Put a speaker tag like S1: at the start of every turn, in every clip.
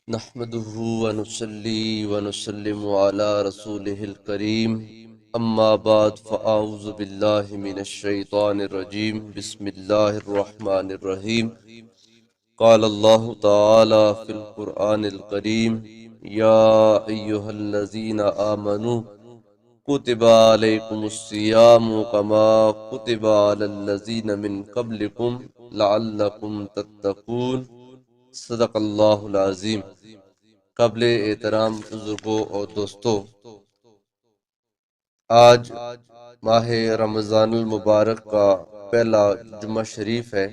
S1: نحمده ونصلي ونسلم على رسوله الكريم اما بعد فاعوذ بالله من الشيطان الرجيم بسم الله الرحمن الرحيم قال الله تعالى في القرآن الكريم يا أيها الذين آمنوا كتب عليكم الصيام كما كتب على الذين من قبلكم لعلكم تتقون صدق اللہ العظیم۔ قابل احترام بزرگوں اور دوستوں، آج ماہ رمضان المبارک کا پہلا جمعہ شریف ہے۔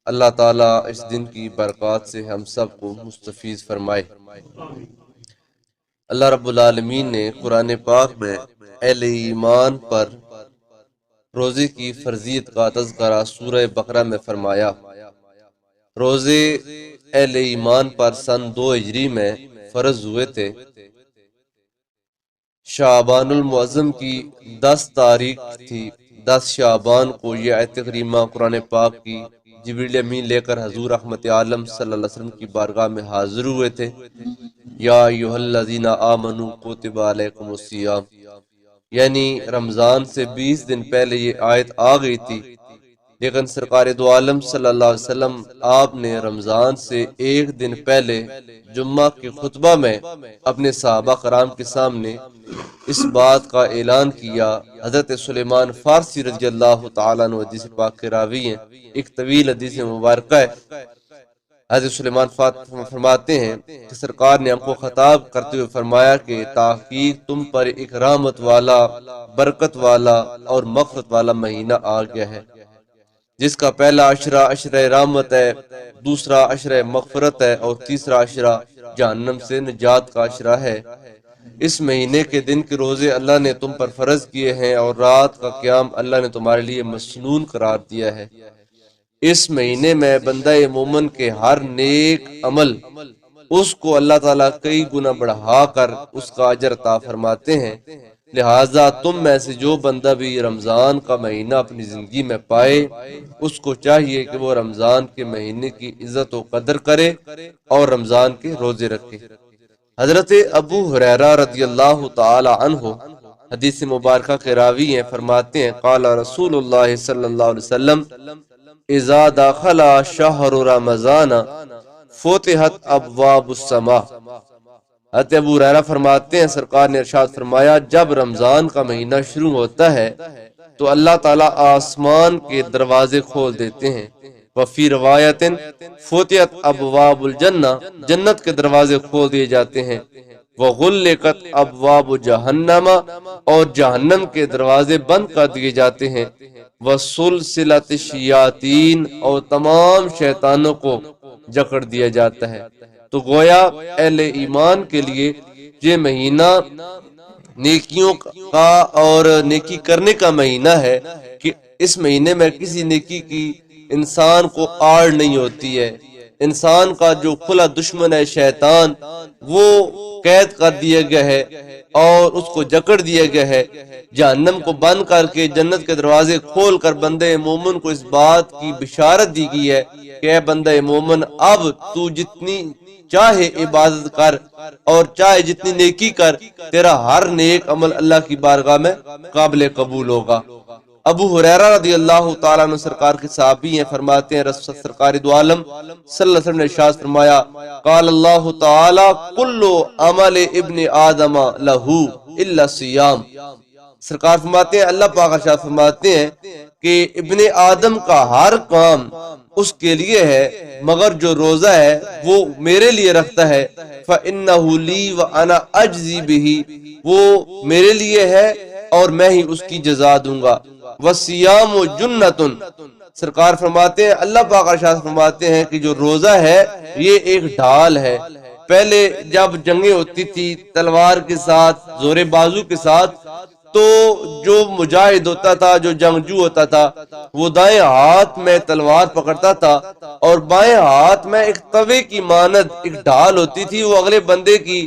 S1: اللہ تعالیٰ اس دن کی برکات سے ہم سب کو مستفیض فرمائے۔ اللہ رب العالمین نے قرآن پاک میں اہل ایمان پر روزے کی فرضیت کا تذکرہ سورہ بقرہ میں فرمایا۔ روزے اہل ایمان پر سن 2 ہجری میں فرض ہوئے تھے۔ شعبان المعظم کی 10 تاریخ تھی۔ 10 شعبان کو یہ آیت کریمہ قرآن پاک کی جبریل امین لے کر حضور رحمت عالم صلی اللہ علیہ وسلم کی بارگاہ میں حاضر ہوئے تھے۔ یا ایھا الذین آمنوا کتب علیکم الصیام، یعنی رمضان سے 20 دن پہلے یہ آیت آ گئی تھی، لیکن سرکار دو عالم صلی اللہ علیہ وسلم آپ نے رمضان سے 1 دن پہلے جمعہ کے خطبہ میں اپنے صحابہ کرام کے سامنے اس بات کا اعلان کیا۔ حضرت سلیمان فارسی رضی اللہ تعالیٰ عنہ حدیث پاک کے راوی ہیں، ایک طویل حدیث مبارکہ ہے۔ حضرت سلیمان فرماتے ہیں کہ سرکار نے ہم کو خطاب کرتے ہوئے فرمایا کہ تحقیق تم پر ایک رحمت والا، برکت والا اور مغفرت والا مہینہ آ گیا ہے، جس کا پہلا عشرہ عشرہ رحمت ہے، دوسرا عشرہ مغفرت ہے اور تیسرا عشرہ جہنم سے نجات کا عشرہ ہے۔ اس مہینے کے دن کے روزے اللہ نے تم پر فرض کیے ہیں اور رات کا قیام اللہ نے تمہارے لیے مسنون قرار دیا ہے۔ اس مہینے میں بندہ مومن کے ہر نیک عمل اس کو اللہ تعالیٰ کئی گنا بڑھا کر اس کا اجر عطا فرماتے ہیں۔ لہٰذا تم میں سے جو بندہ بھی رمضان کا مہینہ اپنی زندگی میں پائے، اس کو چاہیے کہ وہ رمضان کے مہینے کی عزت و قدر کرے اور رمضان کے روزے رکھے۔ حضرت ابو ہریرہ رضی اللہ تعالی عنہ حدیث مبارکہ کے راوی ہیں، فرماتے ہیں قال رسول اللہ صلی اللہ علیہ وسلم اذا دخل شہر رمضان فتحت ابواب السماء۔ حضرت ابو ہریرہ فرماتے ہیں سرکار نے ارشاد فرمایا جب رمضان کا مہینہ شروع ہوتا ہے تو اللہ تعالیٰ آسمان کے دروازے کھول دیتے ہیں۔ وفی روایت فتحت ابواب الجنہ، جنت کے دروازے کھول دیے جاتے ہیں۔ وغلقت ابواب جہنم، اور جہنم کے دروازے بند کر دیے جاتے ہیں۔ وسلسلت الشیاطین، اور تمام شیطانوں کو جکڑ دیا جاتا ہے۔ تو گویا اہل ایمان کے لیے یہ مہینہ نیکیوں کا اور نیکی کرنے کا مہینہ ہے کہ اس مہینے میں کسی نیکی کی انسان کو آڑ نہیں ہوتی ہے۔ انسان کا جو کھلا دشمن ہے شیطان، وہ قید کر دیا گیا ہے اور اس کو جکڑ دیا گیا ہے۔ جہنم کو بند کر کے جنت کے دروازے کھول کر بندے مومن کو اس بات کی بشارت دی گئی ہے کہ اے بندہ مومن، اب تو جتنی چاہے عبادت کر اور چاہے جتنی نیکی کر، تیرا ہر نیک عمل اللہ کی بارگاہ میں قابل قبول ہوگا۔ ابو ہریرہ رضی اللہ تعالیٰ عنہ سرکار کے صحابی ہیں، فرماتے ہیں رسول سرکار دو عالم صلی اللہ علیہ وسلم نے ارشاد فرمایا قال اللہ تعالی کل عمل ابن آدم لہو الا الصیام۔ سرکار فرماتے ہیں اللہ پاک ارشاد فرماتے ہیں کہ ابن آدم کا ہر کام اس کے لیے ہے مگر جو روزہ ہے وہ میرے لیے رکھتا ہے۔ فَإِنَّهُ لِي وَأَنَا أَجْزِي بِهِ، وہ میرے لیے ہے اور میں ہی اس کی جزا دوں گا۔ وَالصِّيَامُ جُنَّةٌ، سرکار فرماتے ہیں اللہ پاک ارشاد فرماتے ہیں کہ جو روزہ ہے یہ ایک ڈھال ہے۔ پہلے جب جنگیں ہوتی تھی تلوار کے ساتھ، زور بازو کے ساتھ، تو جو مجاہد ہوتا تھا، جو جنگجو ہوتا تھا، وہ دائیں ہاتھ میں تلوار پکڑتا تھا اور بائیں ہاتھ میں ایک توے کی مانند ایک ڈھال ہوتی تھی۔ وہ اگلے بندے کی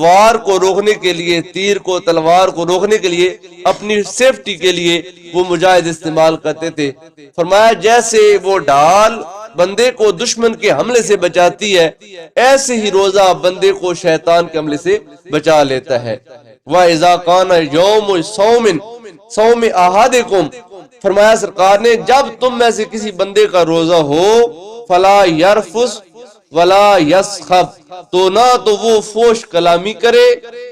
S1: وار کو روکنے کے لیے، تیر کو، تلوار کو روکنے کے لیے، اپنی سیفٹی کے لیے وہ مجاہد استعمال کرتے تھے۔ فرمایا جیسے وہ ڈھال بندے کو دشمن کے حملے سے بچاتی ہے، ایسے ہی روزہ بندے کو شیطان کے حملے سے بچا لیتا ہے۔ وَإِذَا كَانَ يَوْمُ صَوْمِ أَحَدِكُمْ، فرمایا سرکار نے جب تم میں سے کسی بندے کا روزہ ہو، فَلَا يَرْفُثْ وَلَا يَسْخَبْ، تو نہ تو وہ فوش کلامی کرے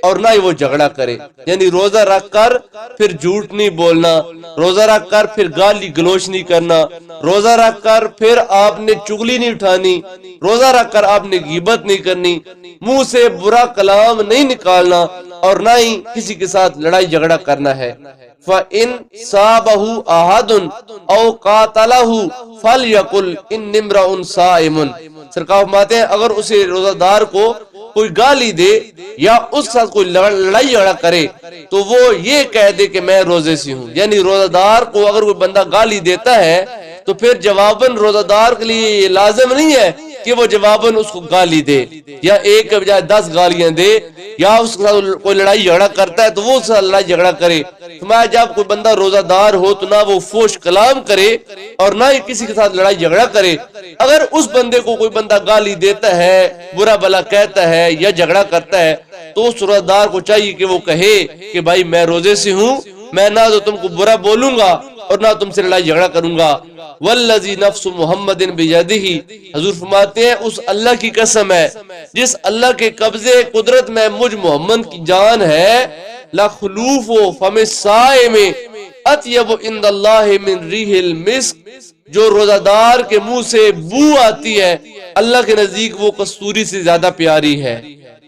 S1: اور نہ ہی وہ جھگڑا کرے، یعنی روزہ رکھ کر پھر جھوٹ نہیں بولنا، روزہ رکھ کر پھر گالی گلوچ نہیں کرنا، روزہ رکھ کر پھر آپ نے چغلی نہیں اٹھانی، روزہ رکھ کر آپ نے غیبت نہیں کرنی، منہ سے برا کلام نہیں نکالنا، اور نہ ہی کسی کے ساتھ لڑائی جھگڑا کرنا ہے۔ فَإِن صَابَهُ أَحَدٌ أَوْ قَاتَلَهُ فَلْيَقُلْ إِنِّي امْرَؤٌ صَائِمٌ، سرکار فرماتے ہیں اگر اسے روزہ دار کو کوئی گالی دے یا اس کے ساتھ کوئی لڑائی جھگڑا کرے تو وہ یہ کہہ دے کہ میں روزے سے ہوں، یعنی روزہ دار کو اگر کوئی بندہ گالی دیتا ہے تو پھر جواباً روزہ دار کے لیے یہ لازم نہیں ہے کہ وہ جواباً اس کو گالی دے، یا ایک کے بجائے 10 گالیاں دے، یا اس کے ساتھ کوئی لڑائی جھگڑا کرتا ہے تو وہ اس سے لڑائی جھگڑا کرے۔ فرمایا جب کوئی بندہ روزہ دار ہو تو نہ وہ فوش کلام کرے اور نہ ہی کسی کے ساتھ لڑائی جھگڑا کرے۔ اگر اس بندے کو کوئی بندہ گالی دیتا ہے، برا بلا کہتا ہے یا جھگڑا کرتا ہے تو اس روزہ دار کو چاہیے کہ وہ کہے کہ بھائی میں روزے سے ہوں، میں نہ تو تم کو برا بولوں گا اور نہ تم سے لڑائی جھگڑا کروں گا۔ والذی نفس محمد بیدہ، حضور فرماتے ہیں اس اللہ کی قسم ہے جس اللہ کے قبضے قدرت میں مجھ محمد کی جان ہے، لخلوف فم الصائم اطیب عند اللہ من ریح المسک، جو روزہ دار کے منہ سے بو آتی ہے اللہ کے نزدیک وہ کستوری سے زیادہ پیاری ہے۔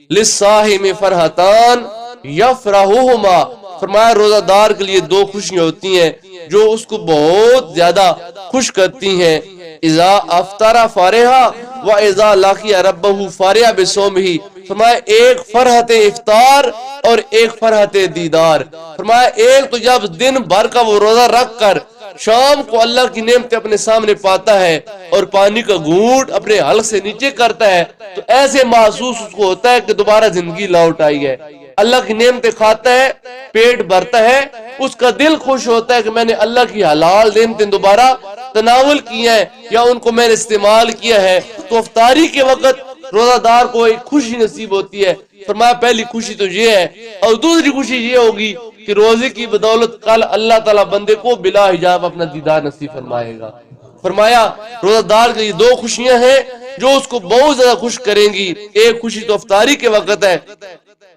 S1: للصائم فرحتان یفرحہما، فرمایا روزہ دار کے لیے 2 خوشیاں ہوتی ہیں جو اس کو بہت زیادہ خوش کرتی ہیں، اذا افطر فارحا و اذا لقی ربہ فارحا بصومہ، فرمایا ایک فرحت افطار اور ایک فرحت دیدار۔ فرمایا ایک تو جب دن بھر کا وہ روزہ رکھ کر شام کو اللہ کی نعمتیں اپنے سامنے پاتا ہے اور پانی کا گھونٹ اپنے حلق سے نیچے کرتا ہے تو ایسے محسوس اس کو ہوتا ہے کہ دوبارہ زندگی لوٹ آئی ہے، اللہ کی نعمتیں کھاتا ہے، پیٹ بھرتا ہے، اس کا دل خوش ہوتا ہے کہ میں نے اللہ کی حلال نعمتیں دوبارہ تناول کی ہیں یا ان کو میں نے استعمال کیا ہے۔ تو افطاری کے وقت روزہ دار کو ایک خوشی نصیب ہوتی ہے۔ فرمایا پہلی خوشی تو یہ ہے، اور دوسری خوشی یہ ہوگی کہ روزے کی بدولت کل اللہ تعالیٰ بندے کو بلا حجاب اپنا دیدار نصیب فرمائے گا۔ فرمایا روزہ دار کے یہ 2 خوشیاں ہیں جو اس کو بہت زیادہ خوش کریں گی۔ ایک خوشی تو افطاری کے وقت ہے،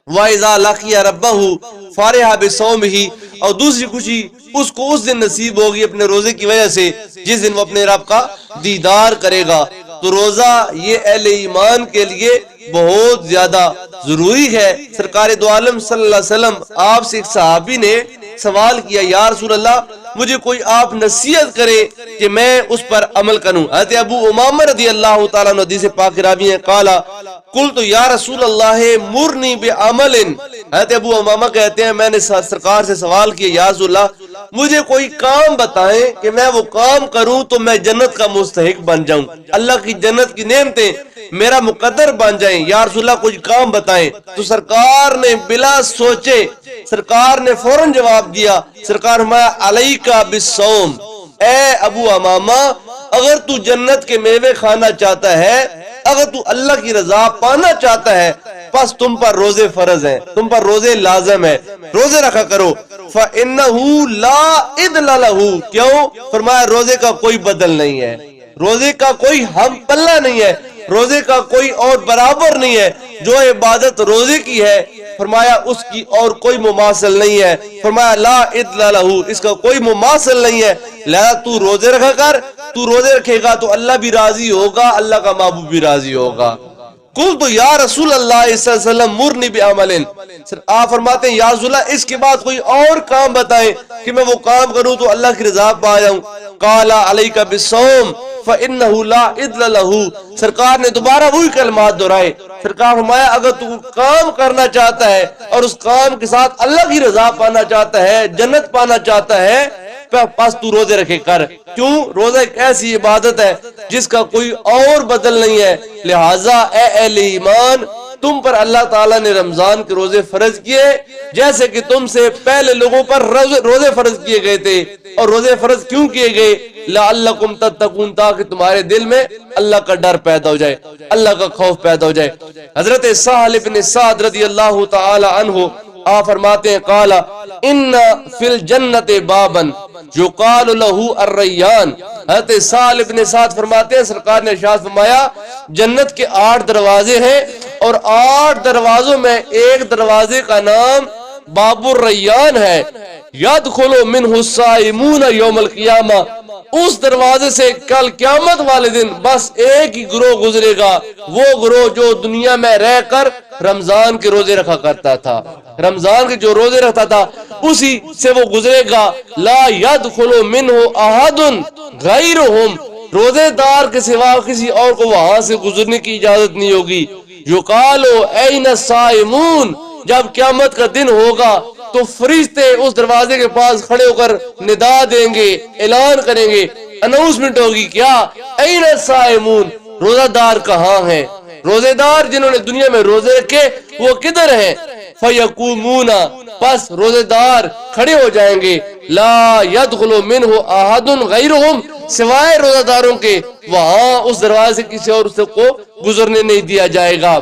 S1: وَإِذَا لَقِيَ رَبَّهُ فَارِحًا بِصَوْمِهِ، اور دوسری خوشی اس کو اس دن نصیب ہوگی اپنے روزے کی وجہ سے جس دن وہ اپنے رب کا دیدار کرے گا۔ تو روزہ یہ اہل ایمان کے لیے بہت زیادہ ضروری ہے۔ سرکار دو عالم صلی اللہ علیہ وسلم آپ سے ایک صحابی نے سوال کیا، یا رسول اللہ مجھے کوئی آپ نصیحت کرے کہ میں اس پر عمل کروں۔ حضرت ابو امامہ رضی اللہ تعالیٰ عنہ حدیث پاک راوی ہیں، قالا قلت یا رسول اللہ مرنی بعمل، حضرت ابو امامہ کہتے ہیں میں نے سرکار سے سوال کیا یا رسول اللہ مجھے کوئی کام بتائیں کہ میں وہ کام کروں تو میں جنت کا مستحق بن جاؤں، اللہ کی جنت کی نعمتیں میرا مقدر بن جائیں، یا رسول اللہ کوئی کام بتائیں۔ تو سرکار نے بلا سوچے سرکار نے فوراً جواب دیا، سرکار فرمایا علیکا بالصوم، اے ابو امامہ اگر تو جنت کے میوے کھانا چاہتا ہے، اگر تو اللہ کی رضا پانا چاہتا ہے پس تم پر روزے فرض ہیں، تم پر روزے لازم ہے، روزے رکھا کرو۔ فَإِنَّهُ لَا عِدْلَ لَهُ، کیوں؟ فرمایا روزے کا کوئی بدل نہیں ہے، روزے کا کوئی ہم پلہ نہیں ہے، روزے کا کوئی اور برابر نہیں ہے، جو عبادت روزے کی ہے فرمایا اس کی اور کوئی مماثل نہیں ہے، فرمایا لا عدل لہ، اس کا کوئی مماثل نہیں ہے، لہذا تو روزے رکھا کر، تو روزے رکھے گا تو اللہ بھی راضی ہوگا، اللہ کا محبوب بھی راضی ہوگا۔ قلت یا رسول اللہ صلی اللہ علیہ وسلم مرنی بعمل، آپ فرماتے ہیں یا رسول اللہ اس کے بعد کوئی اور کام بتائیں کہ میں وہ کام کروں تو اللہ کی رضا پا جاؤں۔ قال علیک بالصوم فإنه لا عدل له، سرکار نے دوبارہ وہی کلمات دہرائے، سرکار فرمایا اگر تو کام کرنا چاہتا ہے اور اس کام کے ساتھ اللہ کی رضا پانا چاہتا ہے، جنت پانا چاہتا ہے، پس تو روزے رکھے کر، کیوں؟ روزہ ایک ایسی عبادت ہے جس کا کوئی اور بدل نہیں ہے، لہٰذا اے اہل ایمان تم پر اللہ تعالیٰ نے رمضان کے روزے فرض کیے جیسے کہ تم سے پہلے لوگوں پر روزے فرض کیے گئے تھے. اور روزے فرض کیوں کیے گئے؟ لعلکم تتقون، تاکہ تمہارے دل میں اللہ کا ڈر پیدا ہو جائے، اللہ کا خوف پیدا ہو جائے. حضرت سہل بن سعد رضی اللہ تعالی عنہ آپ فرماتے ہیں قال ان فی الجنت بابا یقال له الریان. حضرت سہل بن سعد فرماتے ہیں سرکار نے ارشاد فرمایا جنت کے 8 دروازے ہیں اور 8 دروازوں میں ایک دروازے کا نام باب الریان ہے. یدخل منہ الصائمون یوم القیامہ، اس دروازے سے کل قیامت والے دن بس ایک ہی گروہ گزرے گا، وہ گروہ جو دنیا میں رہ کر رمضان کے روزے رکھا کرتا تھا، رمضان کے جو روزے رکھتا تھا اسی سے وہ گزرے گا. لا يدخل منہ احد غیرہم، روزے دار کے سوا کسی اور کو وہاں سے گزرنے کی اجازت نہیں ہوگی. یقال این الصائمون، جب قیامت کا دن ہوگا تو فرشتے اس دروازے کے پاس کھڑے ہو کر ندا دیں گے، اعلان کریں گے، اناؤنسمنٹ ہوگی کیا؟ این الصائمون، روزہ دار کہاں ہیں؟ روزے دار جنہوں نے دنیا میں روزے رکھے وہ کدھر ہیں؟ فیقومون، پس روزے دار کھڑے ہو جائیں گے. لا يدخل منہ احد غیرہم، سوائے روزہ داروں کے وہاں اس دروازے سے کسی اور کو گزرنے نہیں دیا جائے گا.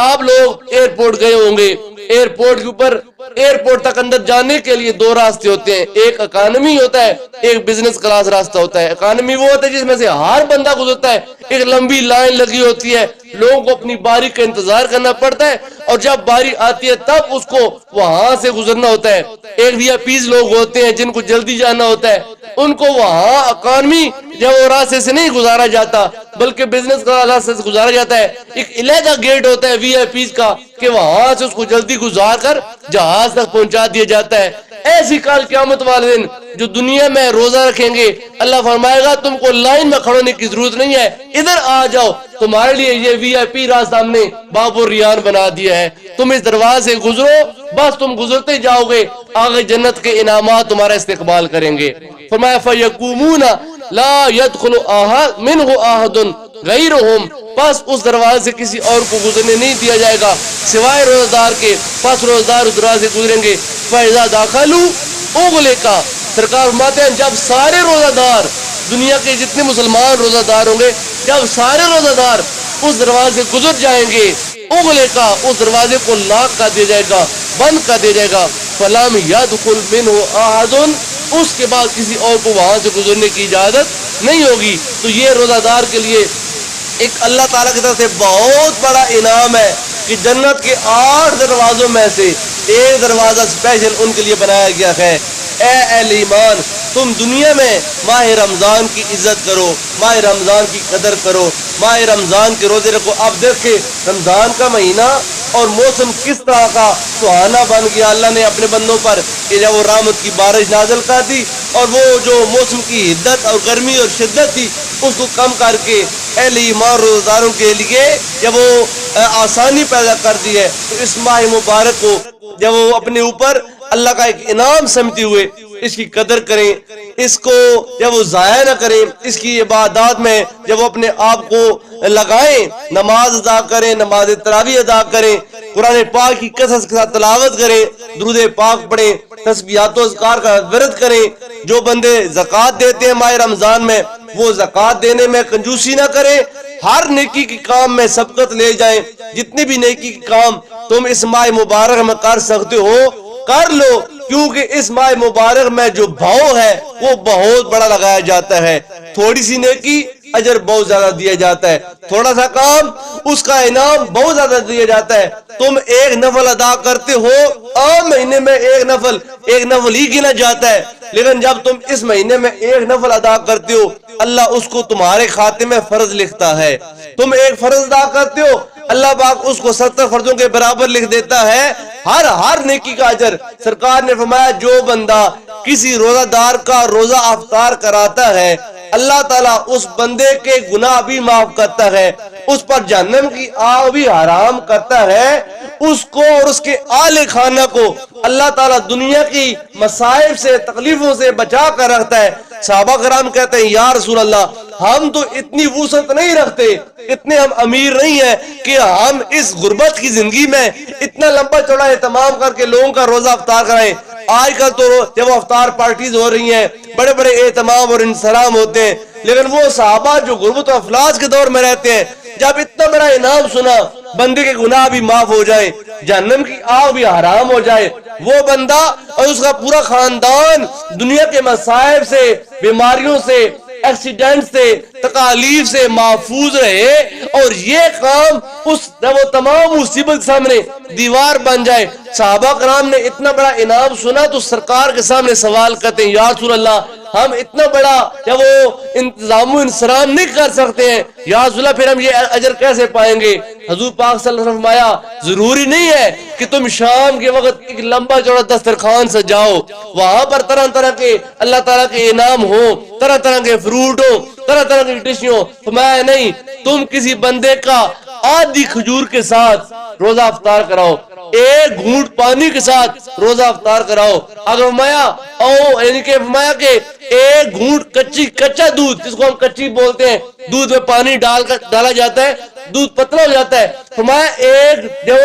S1: آپ لوگ ایئرپورٹ گئے ہوں گے، ایئرپورٹ کے اوپر ایئرپورٹ تک اندر جانے کے لیے 2 راستے ہوتے ہیں، ایک اکانومی ہوتا ہے، ایک بزنس کلاس راستہ ہوتا ہے. اکانومی وہ ہوتا ہے جس میں سے ہر بندہ گزرتا ہے، ایک لمبی لائن لگی ہوتی ہے، لوگوں کو اپنی باری کا انتظار کرنا پڑتا ہے اور جب باری آتی ہے تب اس کو وہاں سے گزرنا ہوتا ہے. ایک وی آئی پیز لوگ ہوتے ہیں جن کو جلدی جانا ہوتا ہے، ان کو وہاں اکانومی جب وہ راستے سے نہیں گزارا جاتا بلکہ بزنس کا راستے سے گزارا جاتا ہے. ایک علیحدہ گیٹ ہوتا ہے وی آئی پیز کا کہ وہاں سے اس کو جلدی گزار کر جہاز تک پہنچا دیا جاتا ہے. ایسی کل قیامت والے دن جو دنیا میں روزہ رکھیں گے اللہ فرمائے گا تم کو لائن میں کھڑے ہونے کی ضرورت نہیں ہے، ادھر آ جاؤ، تمہارے لیے یہ وی آئی پی راستہ ہم نے باب الریان بنا دیا ہے، تم اس دروازے سے گزرو، بس تم گزرتے جاؤ گے، آگے جنت کے انعامات تمہارا استقبال کریں گے. فرمایا فیقومون لا يدخل منہ احد غیرہم، پس اس دروازے سے کسی اور کو گزرنے نہیں دیا جائے گا سوائے روزہ دار کے، پس روزہ دار اس دروازے سے گزریں گے. فَإِذَا دَخَلُوا أُغْلِقَ، سرکار فرماتے ہیں جب سارے روزہ دار دنیا کے جتنے مسلمان روزہ دار ہوں گے، جب سارے روزہ دار اس دروازے سے گزر جائیں گے، اغلق، اس دروازے کو لاک کر دیا جائے گا، بند کر دیا جائے گا. فَلَمْ يَدْخُلْ مِنْهُ أَحَدٌ، اس کے بعد کسی اور کو وہاں سے گزرنے کی اجازت نہیں ہوگی. تو یہ روزہ دار کے لیے ایک اللہ تعالیٰ کی طرف سے بہت بڑا انعام ہے کہ جنت کے 8 دروازوں میں سے ایک دروازہ اسپیشل ان کے لیے بنایا گیا ہے. اے اہل ایمان، تم دنیا میں ماہ رمضان کی عزت کرو، ماہ رمضان کی قدر کرو، ماہ رمضان کے روزے رکھو. اب دیکھیں رمضان کا مہینہ اور موسم کس طرح کا سہانا بن گیا اللہ نے اپنے بندوں پر کہ جب وہ رحمت کی بارش نازل کر دی اور وہ جو موسم کی حدت اور گرمی اور شدت تھی اس کو کم کر کے اہل ایمان روزہ داروں کے لیے جب وہ آسانی پیدا کر دی ہے. تو اس ماہ مبارک کو جب وہ اپنے اوپر اللہ کا ایک انعام سمجھتے ہوئے اس کی قدر کریں، اس کو جب وہ ضائع نہ کریں، اس کی عبادات میں جب وہ اپنے آپ کو لگائیں، نماز ادا کریں، نماز تراویح ادا کریں، قرآن پاک کی کثرت کے ساتھ تلاوت کریں، درود پاک پڑھیں، تسبیحات و اذکار کا ورد کریں. جو بندے زکوٰۃ دیتے ہیں ماہ رمضان میں وہ زکوٰۃ دینے میں کنجوسی نہ کریں، ہر نیکی کی کام میں سبقت لے جائیں. جتنی بھی نیکی کی کام تم اس ماہ مبارک میں کر سکتے ہو کر لو، کیونکہ اس ماہ مبارک میں جو بھاؤ ہے وہ بہت بڑا لگایا جاتا ہے. تھوڑی سی نیکی اجر بہت زیادہ دیا جاتا ہے، تھوڑا سا کام اس کا انعام بہت زیادہ دیا جاتا ہے. تم ایک نفل ادا کرتے ہو، عام مہینے میں ایک نفل ہی گنا جاتا ہے، لیکن جب تم اس مہینے میں ایک نفل ادا کرتے ہو اللہ اس کو تمہارے کھاتے میں فرض لکھتا ہے. تم ایک فرض ادا کرتے ہو اللہ پاک اس کو 70 فرضوں کے برابر لکھ دیتا ہے، ہر نیکی کا اجر. سرکار نے فرمایا جو بندہ کسی روزہ دار کا روزہ افطار کراتا ہے اللہ تعالیٰ اس بندے کے گناہ بھی معاف کرتا ہے، اس پر جہنم کی آگ بھی حرام کرتا ہے، اس کو اور اس کے آل خانہ کو اللہ تعالیٰ دنیا کی مصائب سے تکلیفوں سے بچا کر رکھتا ہے۔ صحابہ کرام کہتے ہیں یا رسول اللہ ہم تو اتنی وسعت نہیں رکھتے، اتنے ہم امیر نہیں ہیں کہ ہم اس غربت کی زندگی میں اتنا لمبا چوڑا اہتمام کر کے لوگوں کا روزہ افطار کرائیں۔ آج کل تو جب افطار پارٹیز ہو رہی ہیں بڑے بڑے اہتمام اور انسلام ہوتے ہیں، لیکن وہ صحابہ جو غربت و افلاس کے دور میں رہتے ہیں جب اتنا بڑا انعام سنا، بندے کے گناہ بھی معاف ہو جائے، جہنم کی آگ بھی حرام ہو جائے، وہ بندہ اور اس کا پورا خاندان دنیا کے مصائب سے، بیماریوں سے، ایکسیڈنٹ سے، تکالیف سے محفوظ رہے، اور یہ کام اس وہ تمام مصیبت کے سامنے دیوار بن جائے۔ صحابہ کرام نے اتنا بڑا انعام سنا تو سرکار کے سامنے سوال کرتے ہیں یا رسول اللہ ہم اتنا بڑا جب وہ انتظام و انصرام نہیں کر سکتے ہیں، یا رسول اللہ پھر ہم یہ اجر کیسے پائیں گے؟ حضور پاک صلی اللہ علیہ وسلم فرمایا ضروری نہیں ہے کہ تم شام کے وقت ایک لمبا چوڑا دسترخوان سجاؤ، وہاں پر طرح طرح کے اللہ تعالیٰ کے انعام ہو، طرح طرح کے فروٹ ہو، طرح طرح کی ڈش ہو۔ فرمایا نہیں، تم کسی بندے کا آدھی کھجور کے ساتھ روزہ افطار کراؤ، ایک گھونٹ پانی کے ساتھ روزہ افطار کراؤ۔ اگر فرمایا یعنی کہ فرمایا کہ ایک گھونٹ کچا دودھ، جس کو ہم کچی بولتے ہیں، دودھ میں پانی ڈالا جاتا ہے، دودھ پتلا ہو جاتا ہے، فرمایا ایک جو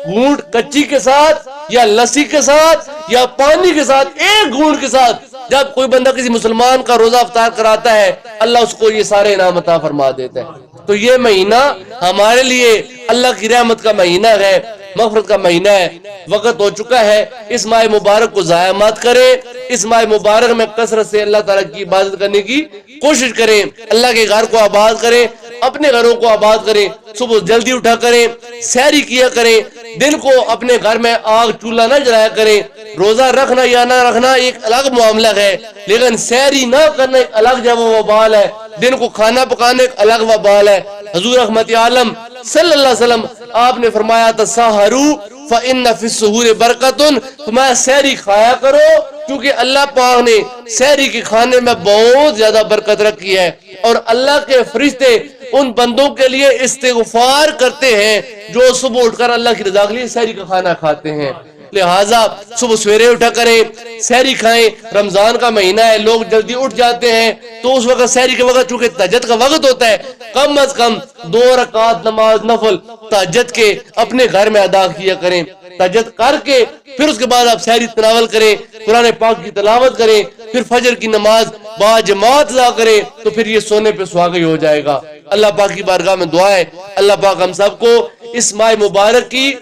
S1: گھونٹ کچی کے ساتھ یا لسی کے ساتھ یا پانی کے ساتھ، ایک گھونٹ کے ساتھ جب کوئی بندہ کسی مسلمان کا روزہ افطار کراتا ہے اللہ اس کو یہ سارے انعام عطا فرما دیتا ہے۔ تو یہ مہینہ ہمارے لیے اللہ کی رحمت کا مہینہ ہے، مغفرت کا مہینہ ہے۔ وقت ہو چکا ہے، اس ماہ مبارک کو ضائع مت کریں، اس ماہ مبارک میں کثرت سے اللہ تعالیٰ کی عبادت کرنے کی کوشش کریں، اللہ کے گھر کو آباد کریں، اپنے گھروں کو آباد کریں، صبح جلدی اٹھا کریں، سحری کیا کریں، دن کو اپنے گھر میں آگ چولہا نہ جلایا کریں۔ روزہ رکھنا یا نہ رکھنا ایک الگ معاملہ ہے، لیکن سحری نہ کرنا ایک الگ جب وبال ہے، دن کو کھانا پکانا ایک الگ وبال ہے۔ حضور رحمت عالم صلی اللہ علیہ وسلم آپ نے فرمایا تسحروا فإن فی السحور برکۃ، فرمایا سحری کھایا کرو کیونکہ اللہ پاک نے سحری کے کھانے میں بہت زیادہ برکت رکھی ہے، اور اللہ کے فرشتے ان بندوں کے لیے استغفار کرتے ہیں جو صبح اٹھ کر اللہ کی رضا کے لیے سحری کا کھانا کھاتے ہیں۔ لہٰذا صبح سویرے اٹھا کریں، سحری کھائیں۔ رمضان کا مہینہ ہے، لوگ جلدی اٹھ جاتے ہیں تو اس وقت سحری کے وقت چونکہ تہجد کا وقت ہوتا ہے، کم از کم 2 رکعت نماز نفل تہجد کے اپنے گھر میں ادا کیا کریں۔ تہجد کر کے پھر اس کے بعد آپ سحری تناول کریں، قرآن پاک کی تلاوت کریں، پھر فجر کی نماز با جماعت ادا کریں، تو پھر یہ سونے پہ سہاگا ہو جائے گا۔ اللہ پاک کی بارگاہ میں دعا ہے اللہ پاک ہم سب کو اس ماہ مبارک کی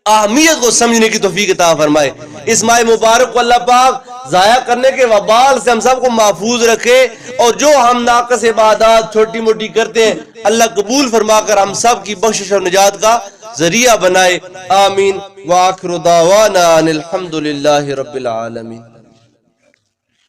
S1: اہمیت کو سمجھنے کی توفیق عطا فرمائے، اس ماہ مبارک کو اللہ پاک ضائع کرنے کے وبال سے ہم سب کو محفوظ رکھے، اور جو ہم ناقص عبادات چھوٹی موٹی کرتے ہیں اللہ قبول فرما کر ہم سب کی بخشش اور نجات کا ذریعہ بنائے۔ آمین وآخر دعوانا ان الحمد للہ رب العالمین۔